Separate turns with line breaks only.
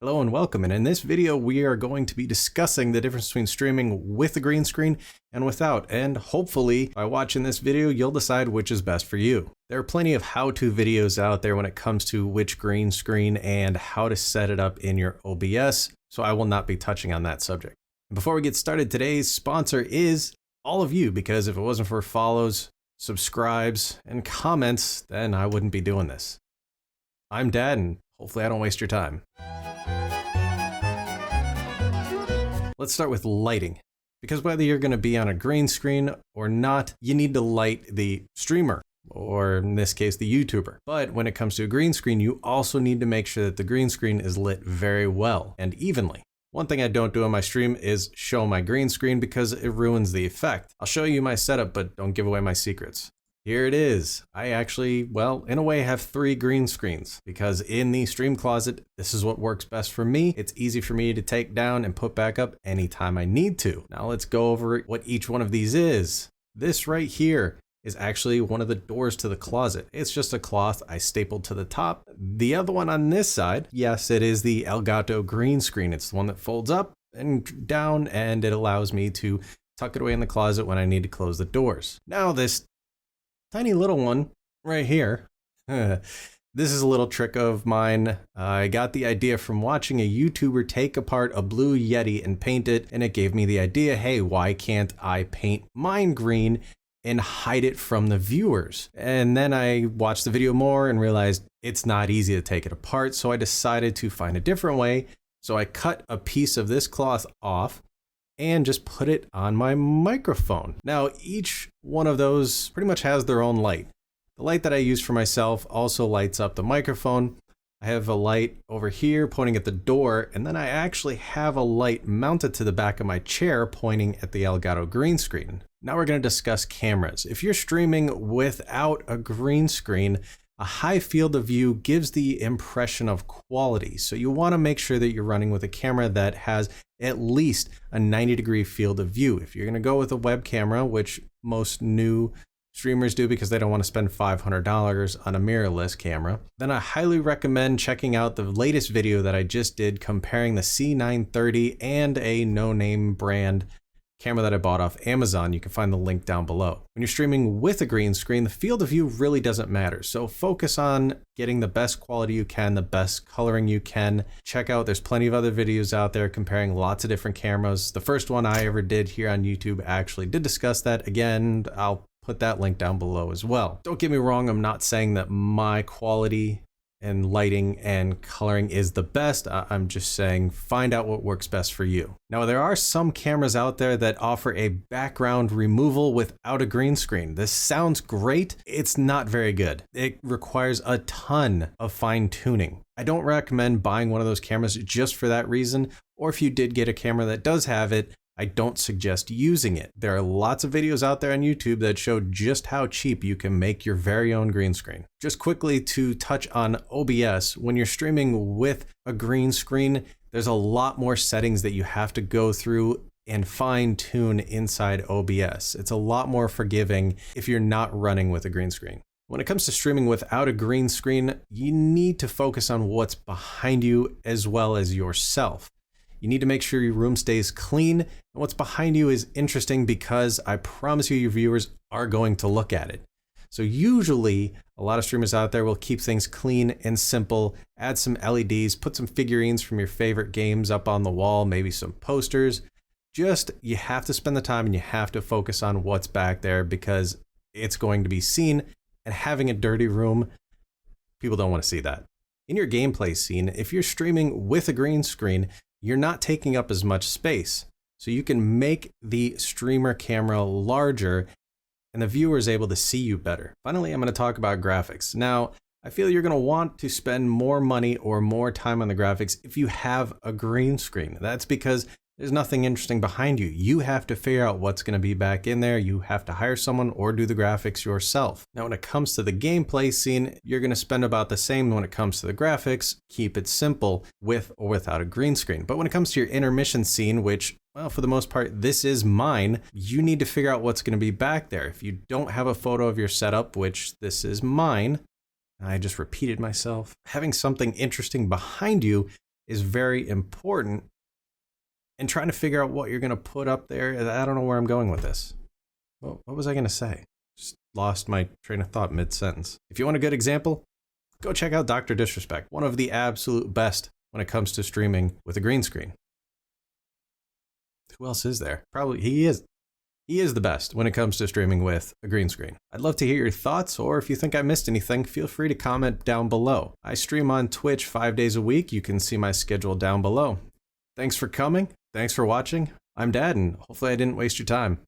Hello and welcome, and in this video we are going to be discussing the difference between streaming with a green screen and without, and hopefully by watching this video you'll decide which is best for you. There are plenty of how-to videos out there when it comes to which green screen and how to set it up in your OBS, so I will not be touching on that subject. And before we get started, today's sponsor is all of you, because if it wasn't for follows, subscribes, and comments, then I wouldn't be doing this. I'm Dad, and hopefully I don't waste your time. Let's start with lighting, because whether you're going to be on a green screen or not, you need to light the streamer, or in this case, the YouTuber. But when it comes to a green screen, you also need to make sure that the green screen is lit very well and evenly. One thing I don't do on my stream is show my green screen because it ruins the effect. I'll show you my setup, but don't give away my secrets. Here it is. I actually, well, in a way have 3 green screens because in the stream closet, this is what works best for me. It's easy for me to take down and put back up anytime I need to. Now let's go over what each one of these is. This right here is actually one of the doors to the closet. It's just a cloth I stapled to the top. The other one on this side, yes, it is the Elgato green screen. It's the one that folds up and down, and it allows me to tuck it away in the closet when I need to close the doors. Now this tiny little one right here. This is a little trick of mine. I got the idea from watching a YouTuber take apart a blue Yeti and paint it, and it gave me the idea, hey, why can't I paint mine green and hide it from the viewers? And then I watched the video more and realized it's not easy to take it apart, so I decided to find a different way. So I cut a piece of this cloth off and just put it on my microphone. Now, each one of those pretty much has their own light. The light that I use for myself also lights up the microphone. I have a light over here pointing at the door, and then I actually have a light mounted to the back of my chair pointing at the Elgato green screen. Now we're going to discuss cameras. If you're streaming without a green screen, a high field of view gives the impression of quality. So you want to make sure that you're running with a camera that has at least a 90-degree field of view. If you're going to go with a web camera, which most new streamers do because they don't want to spend $500 on a mirrorless camera, then I highly recommend checking out the latest video that I just did comparing the C930 and a no-name brand camera that I bought off Amazon. You can find the link down below. When you're streaming with a green screen, the field of view really doesn't matter. So focus on getting the best quality you can, the best coloring you can. Check out, there's plenty of other videos out there comparing lots of different cameras. The first one I ever did here on YouTube actually did discuss that. Again, I'll put that link down below as well. Don't get me wrong, I'm not saying that my quality and lighting and coloring is the best. I'm just saying find out what works best for you. Now, there are some cameras out there that offer a background removal without a green screen. This sounds great. It's not very good. It requires a ton of fine tuning. I don't recommend buying one of those cameras just for that reason, or if you did get a camera that does have it, I don't suggest using it. There are lots of videos out there on YouTube that show just how cheap you can make your very own green screen. Just quickly to touch on OBS, when you're streaming with a green screen, there's a lot more settings that you have to go through and fine tune inside OBS. It's a lot more forgiving if you're not running with a green screen. When it comes to streaming without a green screen, you need to focus on what's behind you as well as yourself. You need to make sure your room stays clean, and what's behind you is interesting because I promise you your viewers are going to look at it. So usually a lot of streamers out there will keep things clean and simple, add some LEDs, put some figurines from your favorite games up on the wall, maybe some posters. Just, you have to spend the time and you have to focus on what's back there because it's going to be seen, and having a dirty room, people don't want to see that. In your gameplay scene, if you're streaming with a green screen, you're not taking up as much space. So you can make the streamer camera larger and the viewer is able to see you better. Finally, I'm going to talk about graphics. Now, I feel you're going to want to spend more money or more time on the graphics if you have a green screen. That's because there's nothing interesting behind you. You have to figure out what's going to be back in there. You have to hire someone or do the graphics yourself. Now, when it comes to the gameplay scene, you're going to spend about the same when it comes to the graphics. Keep it simple with or without a green screen. But when it comes to your intermission scene, which, well, for the most part, this is mine, you need to figure out what's going to be back there. If you don't have a photo of your setup, which this is mine, I just repeated myself, having something interesting behind you is very important in trying to figure out what you're going to put up there. I don't know where I'm going with this. Well, what was I going to say? Just lost my train of thought mid-sentence. If you want a good example, go check out Dr. Disrespect, one of the absolute best when it comes to streaming with a green screen. Who else is there? Probably he is. He is the best when it comes to streaming with a green screen. I'd love to hear your thoughts, or if you think I missed anything, feel free to comment down below. I stream on Twitch 5 days a week. You can see my schedule down below. Thanks for coming. Thanks for watching. I'm Dad, and hopefully I didn't waste your time.